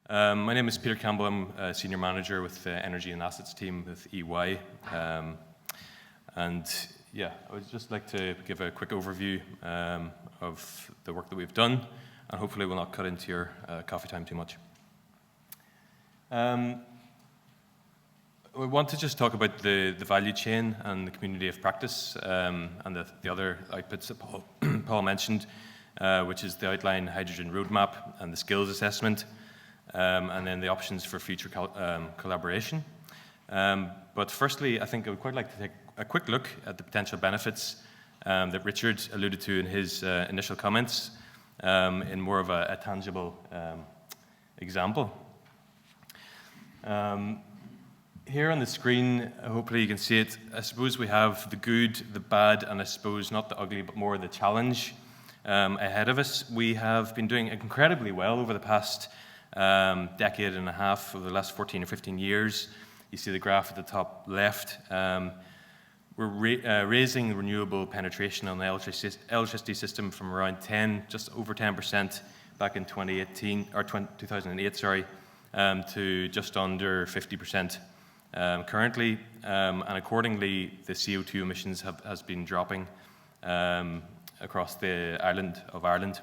My name is Peter Campbell. I'm a senior manager with the Energy and Assets team with EY. I would just like to give a quick overview of the work that we've done, and hopefully we'll not cut into your coffee time too much. We want to just talk about the value chain and the community of practice and the other outputs that Paul mentioned, which is the outline hydrogen roadmap and the skills assessment, and then the options for future collaboration. But firstly, I think I would quite like to take a quick look at the potential benefits that Richard alluded to in his initial comments in more of a tangible example. Here on the screen, hopefully you can see it. I suppose we have the good, the bad, and I suppose not the ugly, but more the challenge ahead of us. We have been doing incredibly well over the past decade and a half, over the last 14 or 15 years. You see the graph at the top left. We're raising renewable penetration on the electricity system from around just over 10% back in 2008, to just under 50% currently, and accordingly, the CO2 emissions has been dropping across the island of Ireland.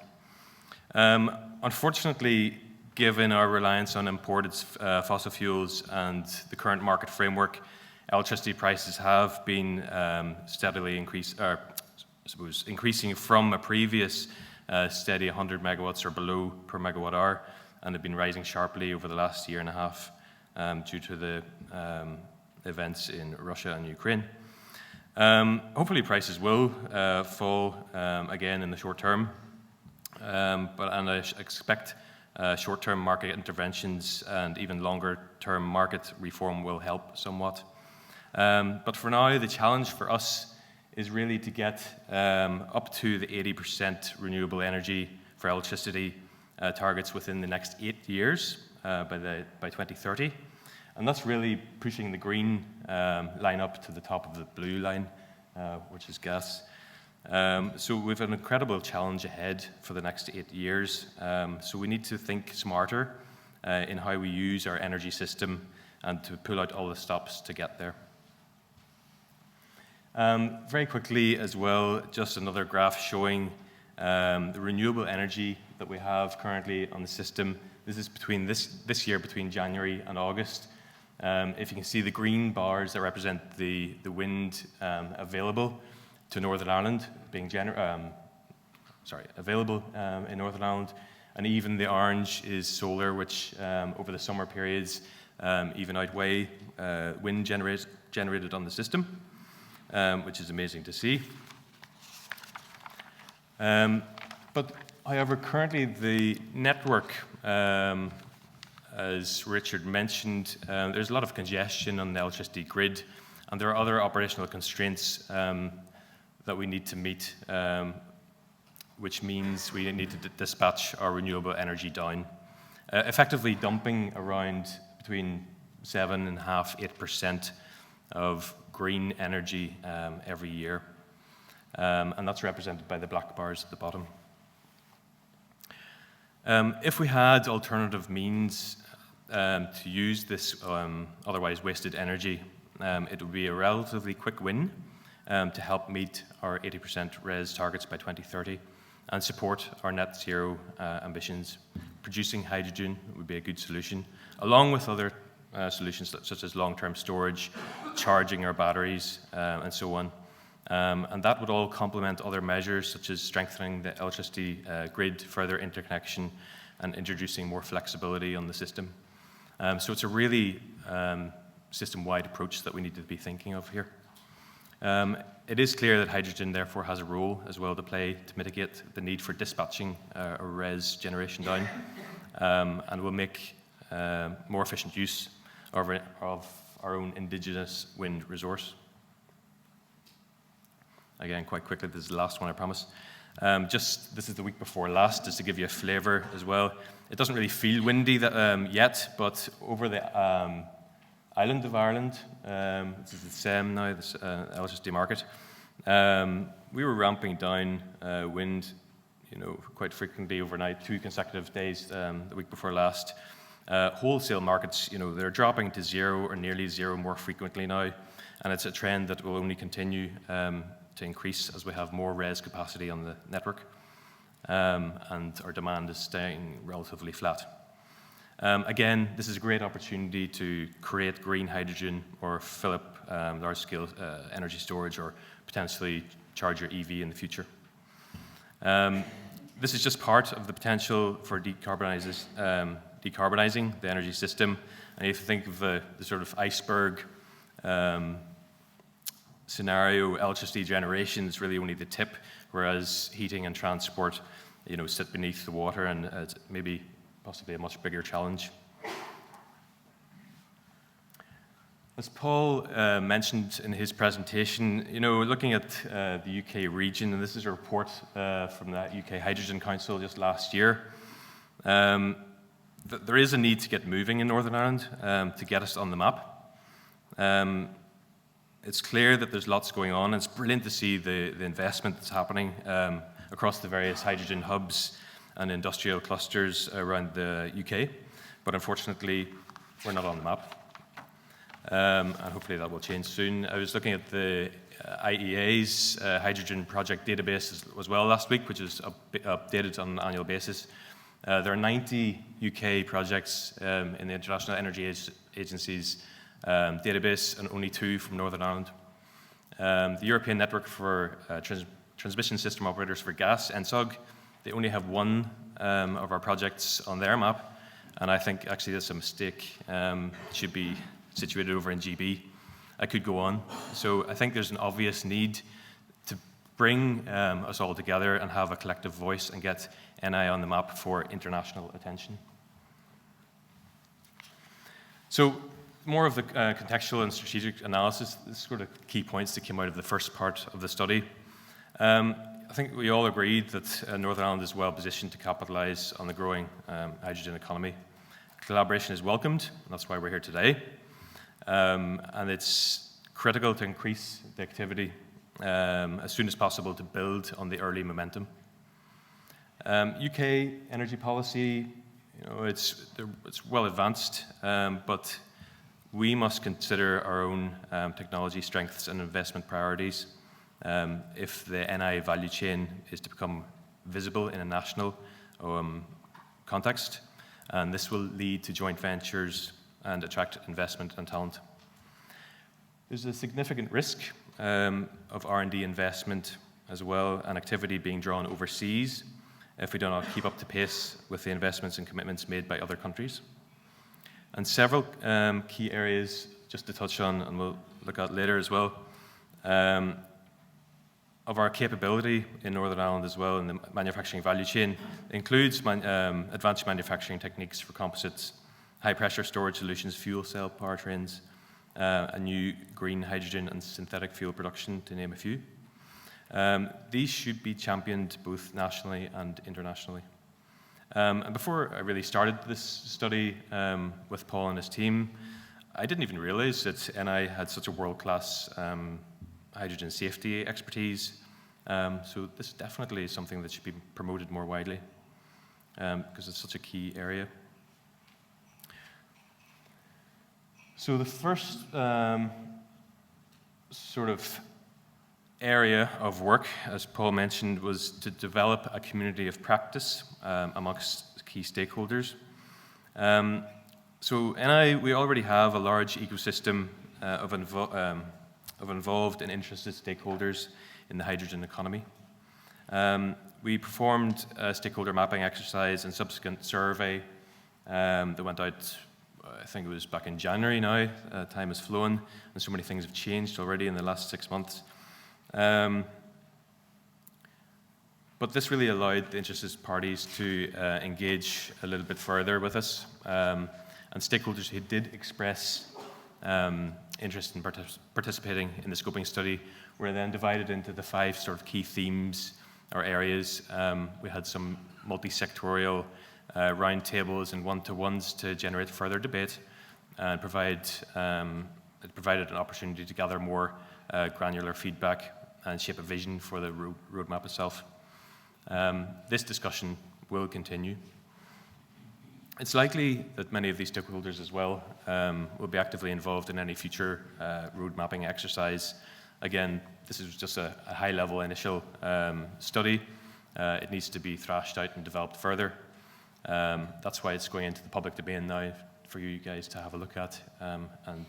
Unfortunately, given our reliance on imported fossil fuels and the current market framework, electricity prices have been steadily increasing from a previous steady 100 megawatts or below per megawatt hour, and have been rising sharply over the last year and a half due to the events in Russia and Ukraine. Hopefully prices will fall again in the short term, but I expect short-term market interventions and even longer-term market reform will help somewhat. But for now, the challenge for us is really to get up to the 80% renewable energy for electricity targets within the next 8 years by 2030. And that's really pushing the green line up to the top of the blue line, which is gas. So we have an incredible challenge ahead for the next 8 years. So we need to think smarter in how we use our energy system and to pull out all the stops to get there. Very quickly as well, just another graph showing the renewable energy that we have currently on the system. This is between this year, between January and August. If you can see the green bars that represent the wind available to Northern Ireland being available in Northern Ireland, and even the orange is solar, which over the summer periods even outweigh wind generated on the system, which is amazing to see. But however, currently the network, as Richard mentioned, there's a lot of congestion on the electricity grid, and there are other operational constraints that we need to meet, which means we need to dispatch our renewable energy down, effectively dumping around between 7.5–8% of green energy every year, and that's represented by the black bars at the bottom. If we had alternative means to use this otherwise wasted energy, it would be a relatively quick win to help meet our 80% RES targets by 2030 and support our net zero ambitions. Producing hydrogen would be a good solution, along with other solutions such as long-term storage, charging our batteries, and so on. And that would all complement other measures such as strengthening the electricity grid, further interconnection, and introducing more flexibility on the system. So it's a really system-wide approach that we need to be thinking of here. It is clear that hydrogen therefore has a role as well to play to mitigate the need for dispatching our RES generation down, and will make more efficient use of our own indigenous wind resource. Again, quite quickly, this is the last one, I promise. This is the week before last, just to give you a flavour as well. It doesn't really feel windy yet, but over the island of Ireland, this is the SEM now, this electricity market, we were ramping down wind, quite frequently overnight, 2 consecutive days the week before last. Wholesale markets, they're dropping to zero or nearly zero more frequently now, and it's a trend that will only continue to increase as we have more RES capacity on the network, and our demand is staying relatively flat. Again, this is a great opportunity to create green hydrogen or fill up large-scale energy storage, or potentially charge your EV in the future. This is just part of the potential for decarbonizing the energy system. And if you think of the sort of iceberg scenario, electricity generation is really only the tip, whereas heating and transport, sit beneath the water, and it's maybe possibly a much bigger challenge. As Paul mentioned in his presentation, looking at the UK region, and this is a report from the UK Hydrogen Council just last year, there is a need to get moving in Northern Ireland to get us on the map. It's clear that there's lots going on, and it's brilliant to see the investment that's happening across the various hydrogen hubs and industrial clusters around the UK, but unfortunately, we're not on the map. And hopefully that will change soon. I was looking at the IEA's hydrogen project database as well last week, which is updated on an annual basis. There are 90 UK projects in the International Energy Agency's database, and only 2 from Northern Ireland. The European Network for Transmission System Operators for Gas, ENSOG, they only have 1 of our projects on their map, and I think actually that's a mistake. It should be situated over in GB. I could go on. So I think there's an obvious need to bring us all together and have a collective voice and get NI on the map for international attention. So more of the contextual and strategic analysis, the sort of key points that came out of the first part of the study. I think we all agreed that Northern Ireland is well positioned to capitalise on the growing hydrogen economy. Collaboration is welcomed, and that's why we're here today. And it's critical to increase the activity as soon as possible to build on the early momentum. UK energy policy, it's well advanced, but we must consider our own technology strengths and investment priorities if the NI value chain is to become visible in a national context, and this will lead to joint ventures and attract investment and talent. There's a significant risk of R&D investment as well, and activity being drawn overseas if we do not keep up to pace with the investments and commitments made by other countries. And several key areas just to touch on, and we'll look at later as well, of our capability in Northern Ireland as well in the manufacturing value chain includes advanced manufacturing techniques for composites, high-pressure storage solutions, fuel cell powertrains, a new green hydrogen and synthetic fuel production, to name a few. These should be championed both nationally and internationally. And before I really started this study with Paul and his team, I didn't even realize that NI had such a world-class hydrogen safety expertise. So this definitely is something that should be promoted more widely because it's such a key area. So the first sort of area of work, as Paul mentioned, was to develop a community of practice amongst key stakeholders. So NI, we already have a large ecosystem of involved and interested stakeholders in the hydrogen economy. We performed a stakeholder mapping exercise and subsequent survey that went out, I think it was back in January now. Time has flown, and so many things have changed already in the last 6 months. But this really allowed the interested parties to engage a little bit further with us. And stakeholders who did express interest in participating in the scoping study were then divided into the 5 sort of key themes or areas. We had some multi-sectorial roundtables and one-to-ones to generate further debate and it provided an opportunity to gather more granular feedback and shape a vision for the roadmap itself. This discussion will continue. It's likely that many of these stakeholders as well will be actively involved in any future road mapping exercise. Again, this is just a high-level initial study. It needs to be thrashed out and developed further. That's why it's going into the public domain now for you guys to have a look at and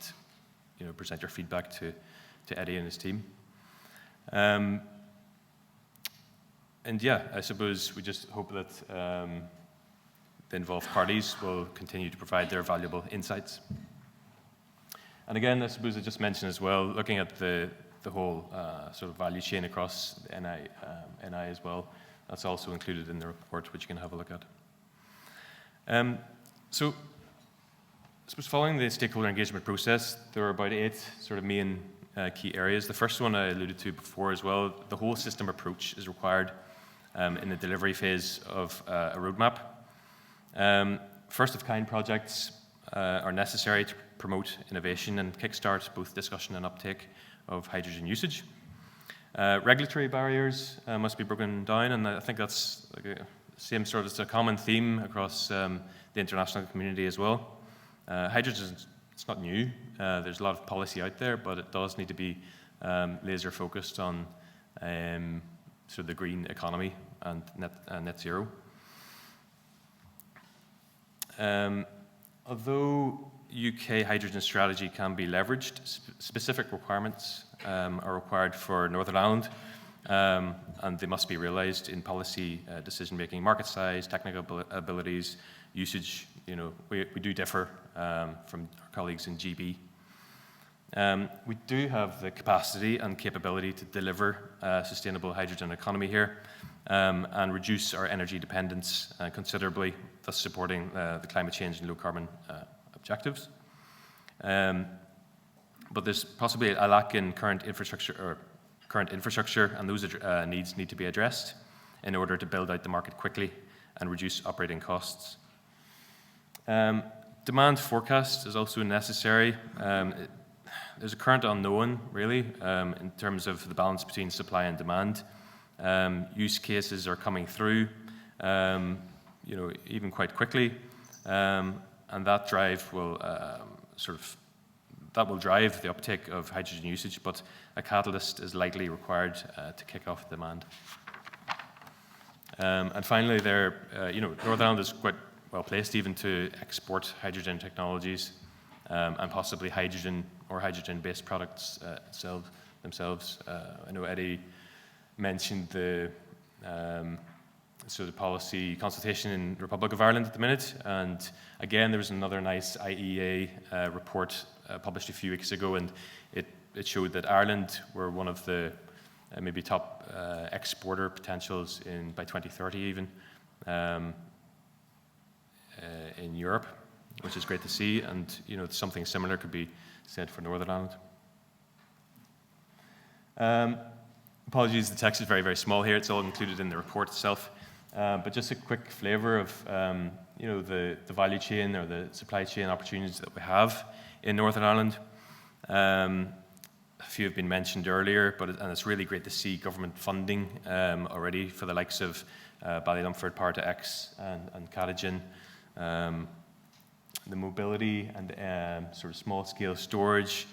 present your feedback to Eddie and his team. And yeah, I suppose we just hope that the involved parties will continue to provide their valuable insights. And again, I suppose I just mentioned as well, looking at the whole sort of value chain across NI as well, that's also included in the report, which you can have a look at. So, I suppose following the stakeholder engagement process, there are about 8 sort of main key areas. The first one I alluded to before as well, the whole system approach is required in the delivery phase of a roadmap. First-of-kind projects are necessary to promote innovation and kickstart both discussion and uptake of hydrogen usage. Regulatory barriers must be broken down, and I think that's like a same sort of, it's a common theme across the international community as well. Hydrogen, it's not new. There's a lot of policy out there, but it does need to be laser focused on sort of the green economy and net zero. Although UK hydrogen strategy can be leveraged, specific requirements are required for Northern Ireland, and they must be realised in policy decision-making, market size, technical abilities, usage. We do differ from our colleagues in GB. We do have the capacity and capability to deliver a sustainable hydrogen economy here and reduce our energy dependence considerably, thus supporting the climate change and low carbon objectives. But there's possibly a lack in current infrastructure, and those needs need to be addressed in order to build out the market quickly and reduce operating costs. Demand forecast is also necessary. There's a current unknown, really, in terms of the balance between supply and demand. Use cases are coming through, even quite quickly, and that drive will that will drive the uptake of hydrogen usage, but a catalyst is likely required to kick off demand. And finally, Northern Ireland is quite well placed even to export hydrogen technologies and possibly hydrogen or hydrogen-based products themselves. I know Eddie mentioned the policy consultation in the Republic of Ireland at the minute, and again there was another nice IEA report published a few weeks ago, and it showed that Ireland were one of the maybe top exporter potentials by 2030 even in Europe, which is great to see, and something similar could be said for Northern Ireland. Apologies, the text is very, very small here. It's all included in the report itself. But just a quick flavour of the value chain or the supply chain opportunities that we have in Northern Ireland. A few have been mentioned earlier, and it's really great to see government funding already for the likes of Ballylumford Power-to-X and Catagen. The mobility and sort of small-scale storage.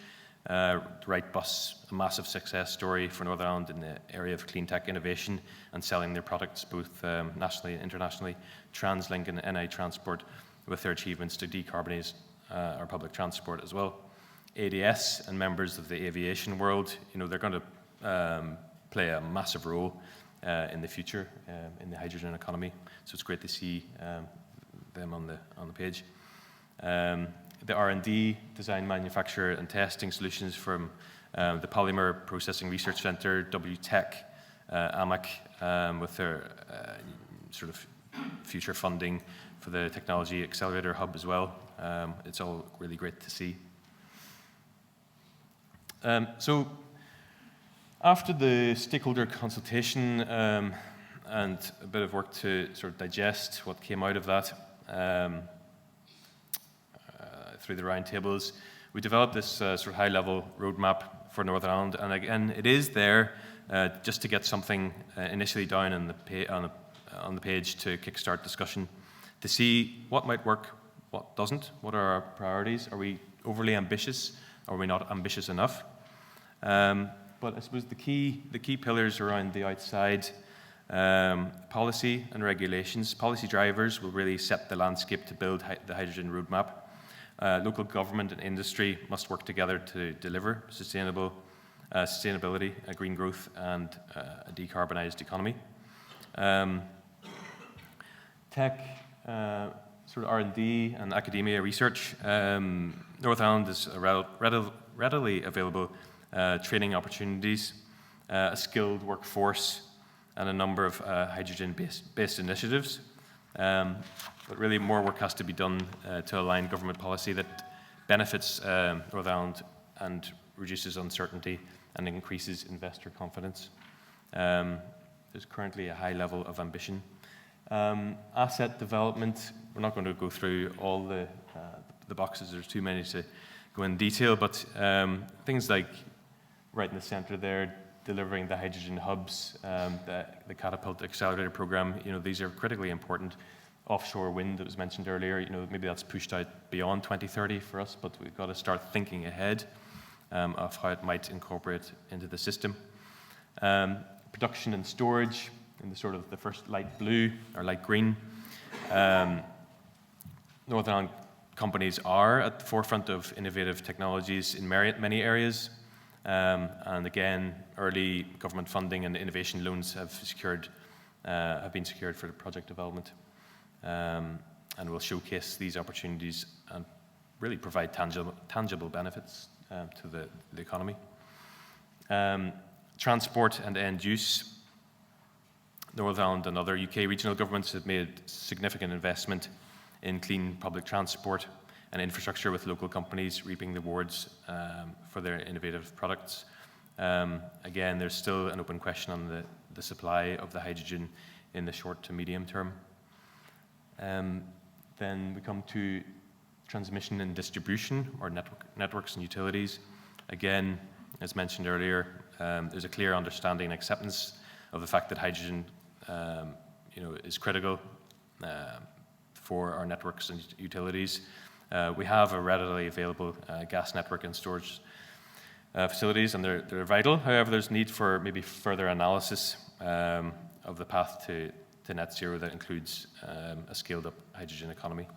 Wrightbus, a massive success story for Northern Ireland in the area of clean tech innovation and selling their products both nationally and internationally. TransLink and NI Transport with their achievements to decarbonise our public transport as well. ADS and members of the aviation world, they're going to play a massive role in the future in the hydrogen economy. So it's great to see them on the page. The R&D, design, manufacture and testing solutions from the Polymer Processing Research Centre, WTech, AMAC, with their sort of future funding for the Technology Accelerator Hub as well. It's all really great to see. So after the stakeholder consultation and a bit of work to sort of digest what came out of that, through the roundtables, we developed this sort of high-level roadmap for Northern Ireland, and again, it is there just to get something initially down on the page to kickstart discussion. to see what might work, what doesn't, what are our priorities, are we overly ambitious, are we not ambitious enough? But I suppose the key pillars around the outside, policy and regulations. Policy drivers will really set the landscape to build the hydrogen roadmap. Local government and industry must work together to deliver sustainability, green growth, and a decarbonised economy. Tech, sort of R&D and academia research. Northern Ireland is a readily available training opportunities, a skilled workforce, and a number of hydrogen-based initiatives. But really more work has to be done to align government policy that benefits Northern Ireland and reduces uncertainty and increases investor confidence. There's currently a high level of ambition. Asset development, we're not going to go through all the boxes, there's too many to go in detail, but things like right in the center there, delivering the hydrogen hubs, the Catapult Accelerator program, these are critically important. Offshore wind that was mentioned earlier, maybe that's pushed out beyond 2030 for us, but we've got to start thinking ahead of how it might incorporate into the system. Production and storage in the sort of the first light blue or light green. Northern Ireland companies are at the forefront of innovative technologies in many areas. And again, early government funding and innovation loans have been secured for the project development, and will showcase these opportunities and really provide tangible benefits to the economy. Transport and end use. Northern Ireland and other UK regional governments have made significant investment in clean public transport and infrastructure, with local companies reaping the rewards for their innovative products. Again, there's still an open question on the supply of the hydrogen in the short to medium term. Then we come to transmission and distribution, or networks and utilities. Again, as mentioned earlier, there's a clear understanding and acceptance of the fact that hydrogen is critical for our networks and utilities. We have a readily available gas network and storage facilities, and they're vital. However, there's need for maybe further analysis of the path to net zero that includes a scaled-up hydrogen economy.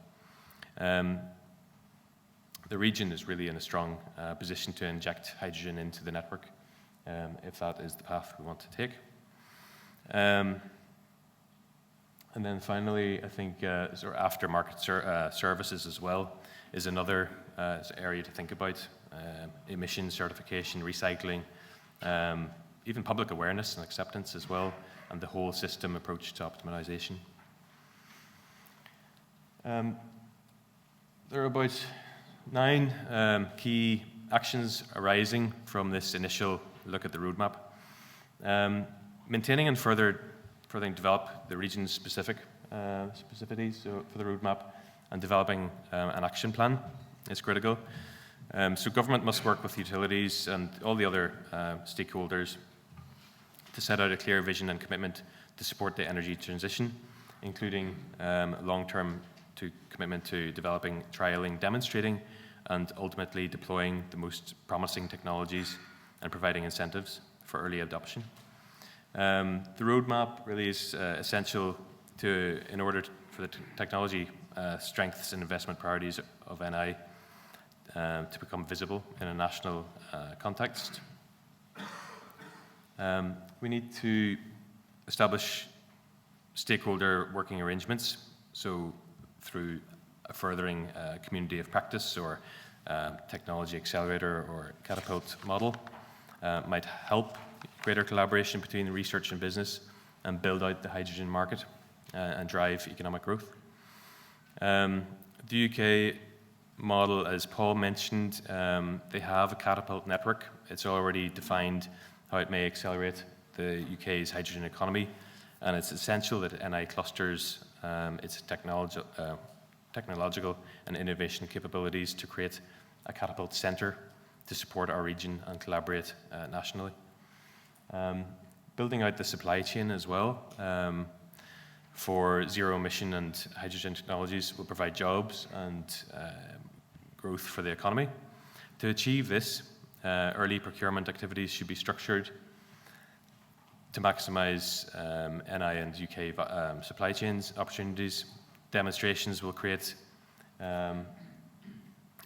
The region is really in a strong position to inject hydrogen into the network, if that is the path we want to take. And then finally, I think sort of aftermarket services as well is another area to think about. Emission certification, recycling, even public awareness and acceptance as well, and the whole system approach to optimization. There are about 9 key actions arising from this initial look at the roadmap. Maintaining and further develop the region's specificities for the roadmap, and developing an action plan is critical. So government must work with utilities and all the other stakeholders to set out a clear vision and commitment to support the energy transition, including long-term commitment to developing, trialling, demonstrating, and ultimately deploying the most promising technologies and providing incentives for early adoption. The roadmap really is essential in order for the technology strengths and investment priorities of NI to become visible in a national context. We need to establish stakeholder working arrangements, so through a furthering community of practice or technology accelerator or catapult model might help greater collaboration between research and business and build out the hydrogen market and drive economic growth. The UK model, as Paul mentioned, they have a catapult network. It's already defined how it may accelerate the UK's hydrogen economy, and it's essential that NI clusters its technological and innovation capabilities to create a catapult centre to support our region and collaborate nationally. Building out the supply chain as well. for zero emission and hydrogen technologies will provide jobs and growth for the economy. To achieve this, early procurement activities should be structured to maximize NI and UK supply chains opportunities. Demonstrations will create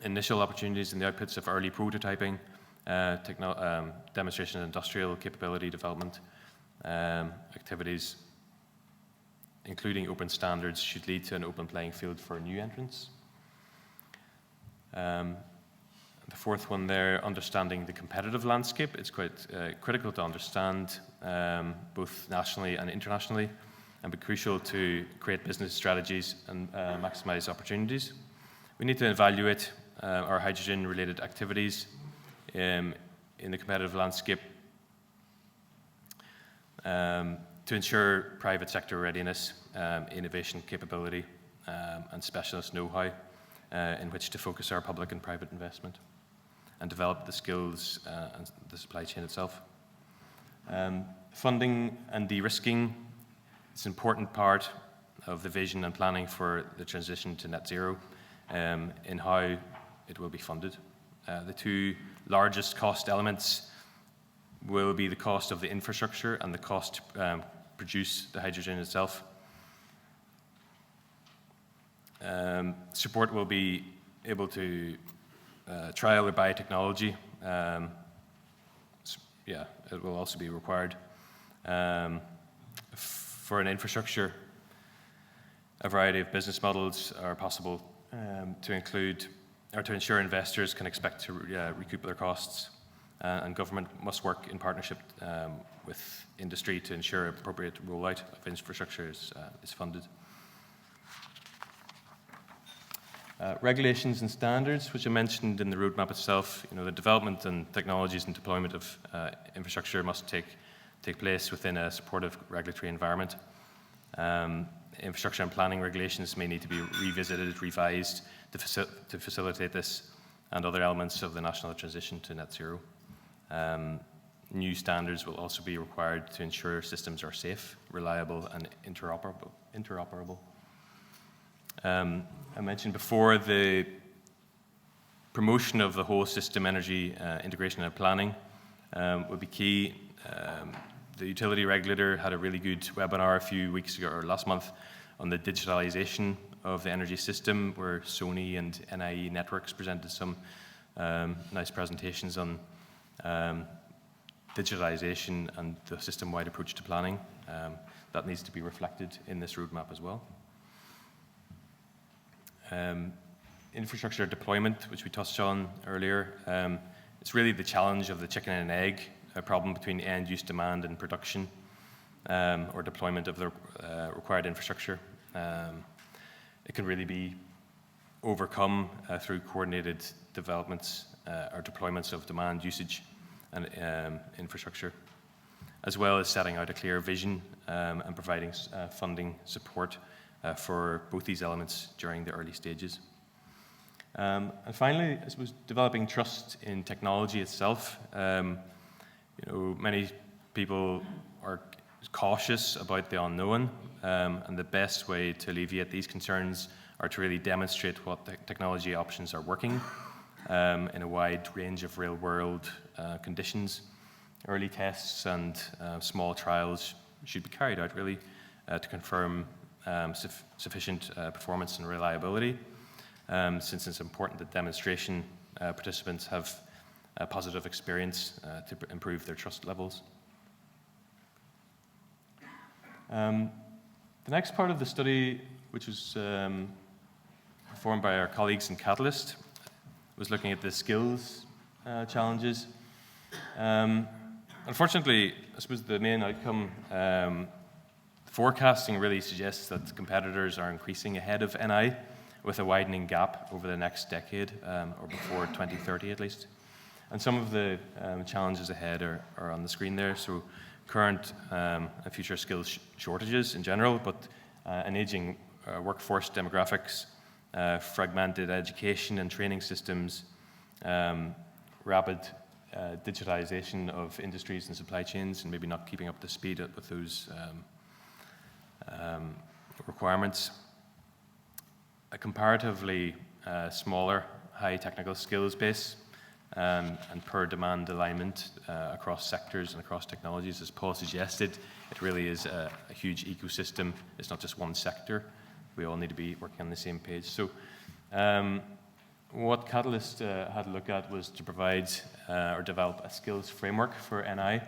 initial opportunities in the outputs of early prototyping, demonstration of industrial capability development activities, including open standards, should lead to an open playing field for new entrants. The fourth one there, understanding the competitive landscape. It's quite critical to understand both nationally and internationally, and be crucial to create business strategies and maximize opportunities. We need to evaluate our hydrogen-related activities in the competitive landscape to ensure private sector readiness, innovation capability, and specialist know-how in which to focus our public and private investment, and develop the skills and the supply chain itself. Funding and de-risking is an important part of the vision and planning for the transition to net zero in how it will be funded. The two largest cost elements will be the cost of the infrastructure and the cost to produce the hydrogen itself. Support will be able to trial or buy technology. It will also be required. For an infrastructure, a variety of business models are possible to include or to ensure investors can expect to recoup their costs, and government must work in partnership with industry to ensure appropriate rollout of infrastructure is funded. Regulations and standards, which I mentioned in the roadmap itself, the development and technologies and deployment of infrastructure must take place within a supportive regulatory environment. Infrastructure and planning regulations may need to be revisited, revised to facilitate this and other elements of the national transition to net zero. New standards will also be required to ensure systems are safe, reliable, and interoperable. I mentioned before the promotion of the whole system energy integration and planning would be key. The utility regulator had a really good webinar a few weeks ago or last month on the digitalization of the energy system, where Sony and NIE Networks presented some nice presentations on digitalization and the system-wide approach to planning. That needs to be reflected in this roadmap as well. Infrastructure deployment, which we touched on earlier, it's really the challenge of the chicken and egg, a problem between end-use demand and production or deployment of the required infrastructure. It can really be overcome through coordinated developments or deployments of demand, usage, and infrastructure, as well as setting out a clear vision and providing funding support for both these elements during the early stages. And finally, I suppose developing trust in technology itself. Many people are cautious about the unknown, and the best way to alleviate these concerns are to really demonstrate what the technology options are working in a wide range of real-world conditions. Early tests and small trials should be carried out really to confirm sufficient performance and reliability, since it's important that demonstration participants have a positive experience to improve their trust levels. The next part of the study, which was performed by our colleagues in Catalyst, was looking at the skills challenges. Unfortunately, I suppose the main outcome, forecasting really suggests that competitors are increasing ahead of NI with a widening gap over the next decade, or before 2030 at least. And some of the challenges ahead are on the screen there. So current and future skills shortages in general, but an aging workforce demographics, fragmented education and training systems, rapid digitalization of industries and supply chains, and maybe not keeping up to speed with those requirements. A comparatively smaller high technical skills base and per demand alignment across sectors and across technologies. As Paul suggested, it really is a huge ecosystem. It's not just one sector. We all need to be working on the same page. So what Catalyst had to look at was to provide or develop a skills framework for NI,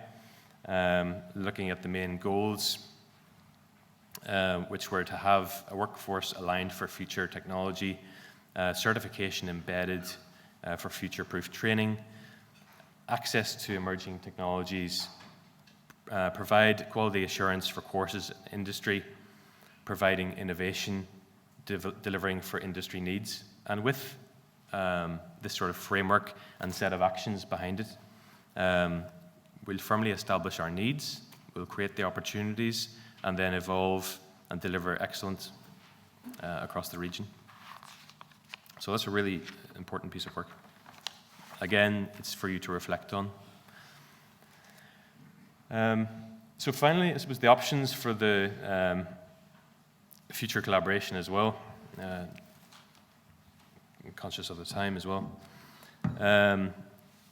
looking at the main goals, which were to have a workforce aligned for future technology, certification embedded for future-proof training, access to emerging technologies, provide quality assurance for courses in industry, providing innovation, delivering for industry needs. And with this sort of framework and set of actions behind it, we'll firmly establish our needs, we'll create the opportunities, and then evolve and deliver excellence across the region. So that's a really important piece of work. Again, it's for you to reflect on. So finally, I suppose the options for the future collaboration as well. I'm conscious of the time as well.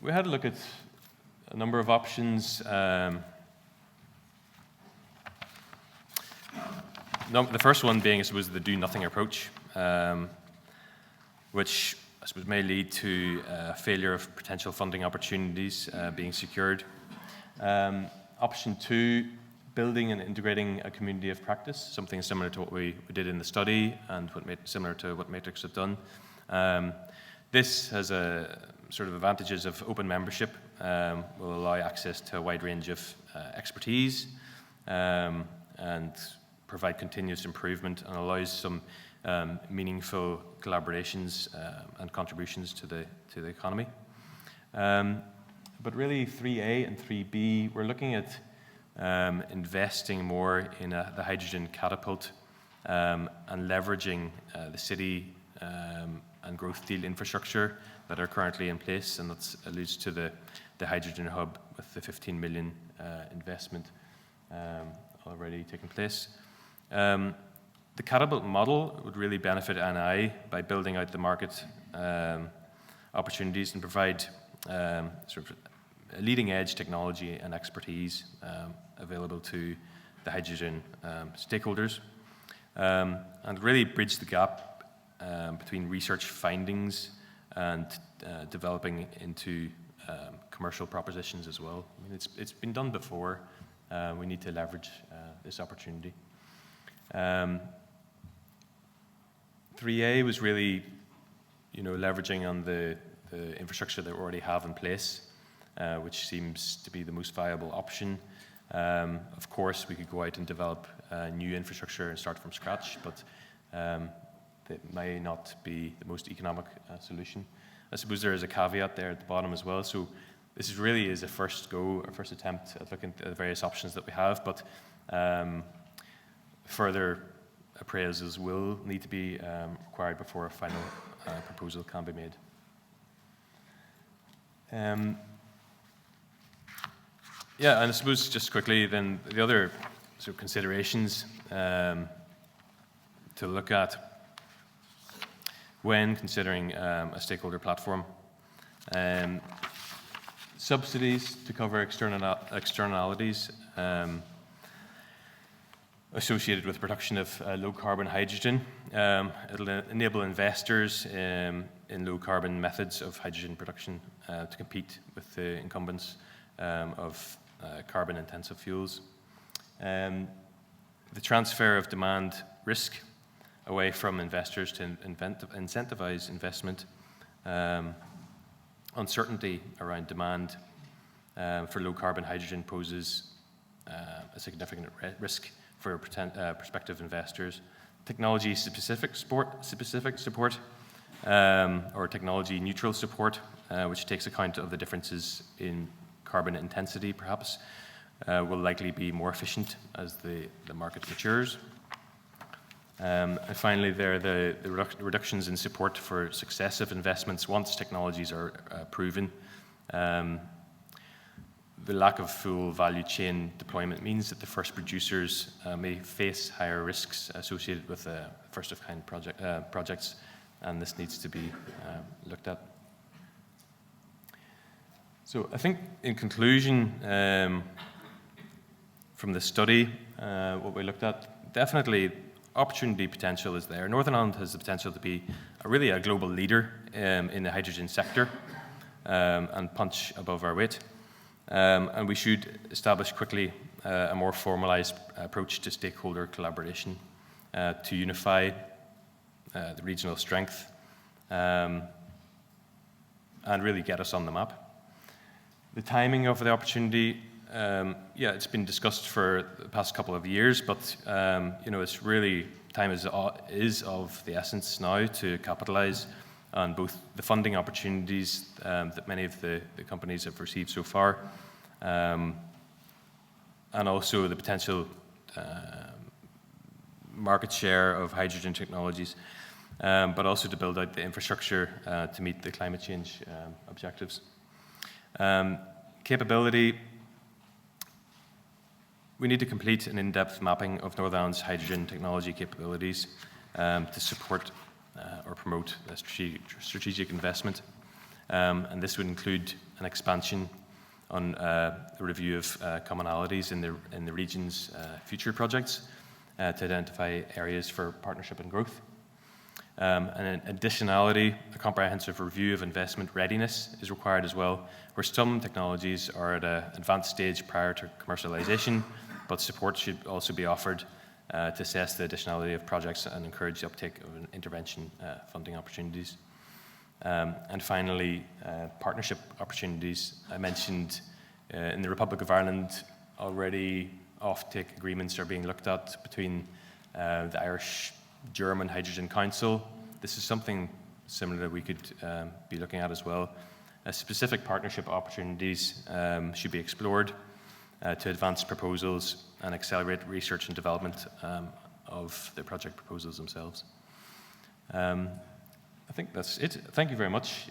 We had a look at a number of options. The first one being, I suppose, the do-nothing approach, which I suppose may lead to failure of potential funding opportunities being secured. Option 2, building and integrating a community of practice, something similar to what we did in the study and similar to what Matrix have done. This has a sort of advantages of open membership, will allow access to a wide range of expertise and provide continuous improvement, and allows some meaningful collaborations and contributions to the economy. But really 3A and 3B, we're looking at investing more in the hydrogen catapult and leveraging the city and growth deal infrastructure that are currently in place, and that alludes to the hydrogen hub with the 15 million investment already taking place. The catapult model would really benefit NI by building out the market opportunities and provide sort of leading edge technology and expertise available to the hydrogen stakeholders, and really bridge the gap between research findings and developing into commercial propositions as well. I mean, it's been done before. We need to leverage this opportunity. 3A was really, leveraging on the infrastructure that we already have in place, which seems to be the most viable option. Of course, we could go out and develop new infrastructure and start from scratch, but that may not be the most economic solution. I suppose there is a caveat there at the bottom as well. So this really is a first attempt at looking at the various options that we have, but further appraisals will need to be required before a final proposal can be made. Yeah, and I suppose just quickly then the other sort of considerations to look at when considering a stakeholder platform. Subsidies to cover externalities associated with the production of low carbon hydrogen. It'll enable investors in low carbon methods of hydrogen production to compete with the incumbents of carbon intensive fuels. The transfer of demand risk away from investors to incentivize investment. Uncertainty around demand for low carbon hydrogen poses a significant risk for prospective investors. Technology specific support or technology neutral support, which takes account of the differences in carbon intensity perhaps, will likely be more efficient as the market matures. And finally, there are the reductions in support for successive investments once technologies are proven. the lack of full value chain deployment means that the first producers may face higher risks associated with first-of-kind projects, and this needs to be looked at. So I think in conclusion, from the study, what we looked at, definitely opportunity potential is there. Northern Ireland has the potential to be really a global leader in the hydrogen sector and punch above our weight. And we should establish quickly a more formalized approach to stakeholder collaboration to unify the regional strength and really get us on the map. The timing of the opportunity, it's been discussed for the past couple of years, but it's really time is of the essence now to capitalize on both the funding opportunities that many of the companies have received so far, and also the potential market share of hydrogen technologies, but also to build out the infrastructure to meet the climate change objectives. Capability. We need to complete an in-depth mapping of Northern Ireland's hydrogen technology capabilities to support or promote a strategic investment. And this would include an expansion on the review of commonalities in the region's future projects to identify areas for partnership and growth. And in additionality, a comprehensive review of investment readiness is required as well, where some technologies are at an advanced stage prior to commercialization, but support should also be offered to assess the additionality of projects and encourage the uptake of intervention funding opportunities. And finally, partnership opportunities. I mentioned in the Republic of Ireland already offtake agreements are being looked at between the Irish-German Hydrogen Council. This is something similar that we could be looking at as well. Specific partnership opportunities should be explored to advance proposals and accelerate research and development of the project proposals themselves. I think that's it. Thank you very much.